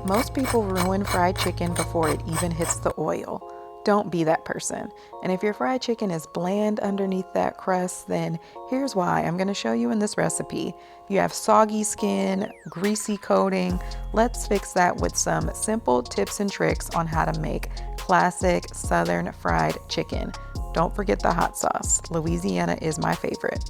Most people ruin fried chicken before it even hits the oil. Don't be that person. And if your fried chicken is bland underneath that crust, then here's why. I'm going to show you in this recipe. You have soggy skin, greasy coating. Let's fix that with some simple tips and tricks on how to make classic Southern fried chicken. Don't forget the hot sauce. Louisiana is my favorite.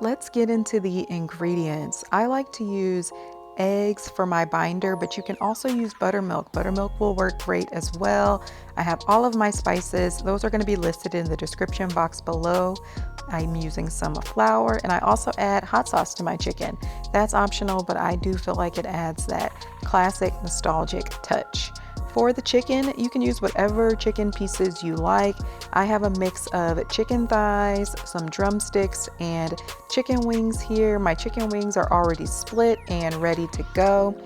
Let's get into the ingredients. I like to use eggs for my binder, but you can also use buttermilk. Buttermilk will work great as well. I have all of my spices. Those are going to be listed in the description box below. I'm using some flour, and I also add hot sauce to my chicken. That's optional, but I do feel like it adds that classic nostalgic touch. For the chicken, you can use whatever chicken pieces you like. I have a mix of chicken thighs, some drumsticks, and chicken wings here. My chicken wings are already split and ready to go.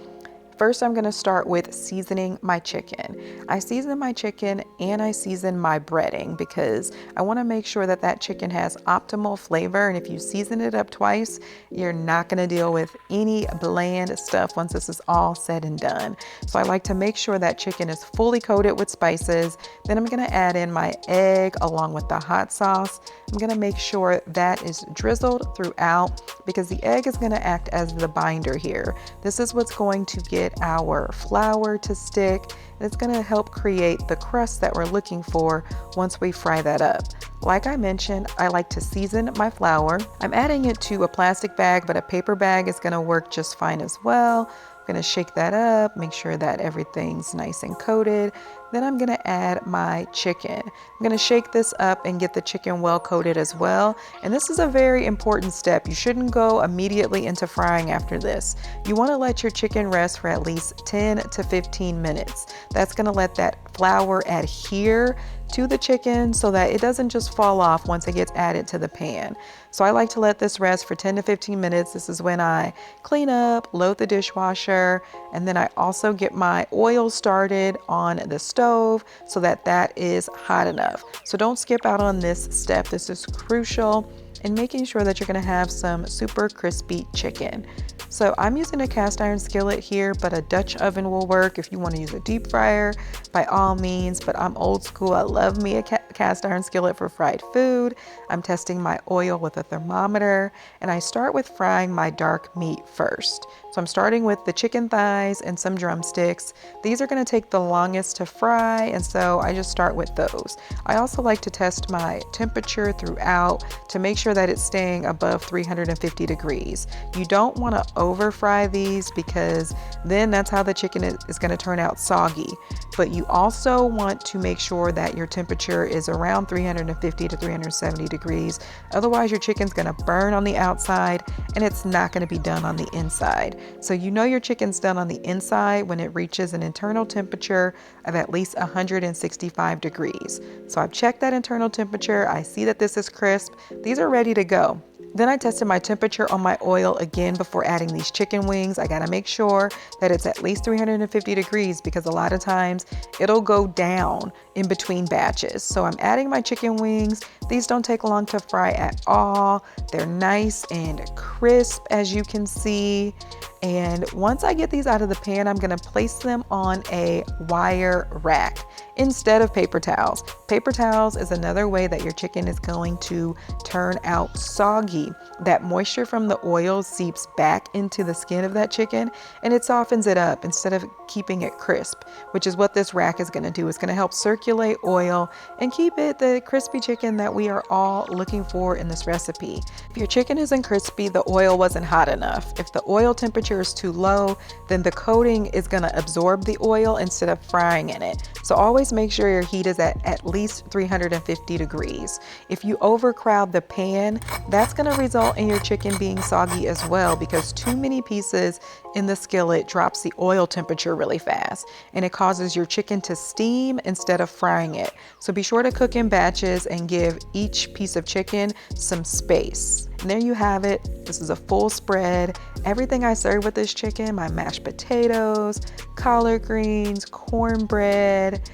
First, I'm gonna start with seasoning my chicken. I season my chicken and I season my breading because I wanna make sure that that chicken has optimal flavor. And if you season it up twice, you're not gonna deal with any bland stuff once this is all said and done. So I like to make sure that chicken is fully coated with spices. Then I'm gonna add in my egg along with the hot sauce. I'm gonna make sure that is drizzled throughout because the egg is gonna act as the binder here. This is what's going to get our flour to stick. It's going to help create the crust that we're looking for once we fry that up. Like I mentioned, I like to season my flour. I'm adding it to a plastic bag, but a paper bag is going to work just fine as well. I'm going to shake that up, make sure that everything's nice and coated. Then I'm going to add my chicken. I'm going to shake this up and get the chicken well coated as well. And this is a very important step. You shouldn't go immediately into frying after this. You want to let your chicken rest for at least 10 to 15 minutes. That's going to let that flour adhere to the chicken so that it doesn't just fall off once it gets added to the pan. So I like to let this rest for 10 to 15 minutes. This is when I clean up, load the dishwasher, and then I also get my oil started on the stove so that that is hot enough. So don't skip out on this step. This is crucial in making sure that you're going to have some super crispy chicken. So I'm using a cast iron skillet here, but a Dutch oven will work. If you want to use a deep fryer, by all means, but I'm old school. I love me a cast iron skillet for fried food. I'm testing my oil with a thermometer, and I start with frying my dark meat first. So I'm starting with the chicken thighs and some drumsticks. These are going to take the longest to fry, and so I just start with those. I also like to test my temperature throughout to make sure that it's staying above 350 degrees. You don't want to over fry these because then that's how the chicken is going to turn out soggy. But you also want to make sure that your temperature is around 350 to 370 degrees. Otherwise, your chicken's going to burn on the outside and it's not going to be done on the inside. So you know your chicken's done on the inside when it reaches an internal temperature of at least 165 degrees. So I've checked that internal temperature. I see that this is crisp. These are ready to go. Then I tested my temperature on my oil again before adding these chicken wings. I gotta make sure that it's at least 350 degrees because a lot of times it'll go down in between batches. So I'm adding my chicken wings. These don't take long to fry at all. They're nice and crisp, as you can see. And once I get these out of the pan, I'm gonna place them on a wire rack instead of paper towels. Paper towels is another way that your chicken is going to turn out soggy. That moisture from the oil seeps back into the skin of that chicken and it softens it up instead of keeping it crisp, which is what this rack is gonna do. It's gonna help circulate oil and keep it the crispy chicken that we are all looking for in this recipe. If your chicken isn't crispy, the oil wasn't hot enough. If the oil temperature is too low, then the coating is gonna absorb the oil instead of frying in it. So always make sure your heat is at least 350 degrees. If you overcrowd the pan, that's gonna result in your chicken being soggy as well because too many pieces in the skillet drops the oil temperature really fast and it causes your chicken to steam instead of frying it. So be sure to cook in batches and give each piece of chicken some space. And there you have it. This is a full spread. Everything I serve prepared with this chicken, my mashed potatoes, collard greens, cornbread,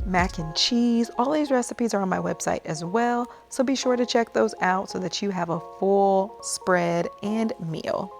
mac and cheese. All these recipes are on my website as well, so be sure to check those out so that you have a full spread and meal.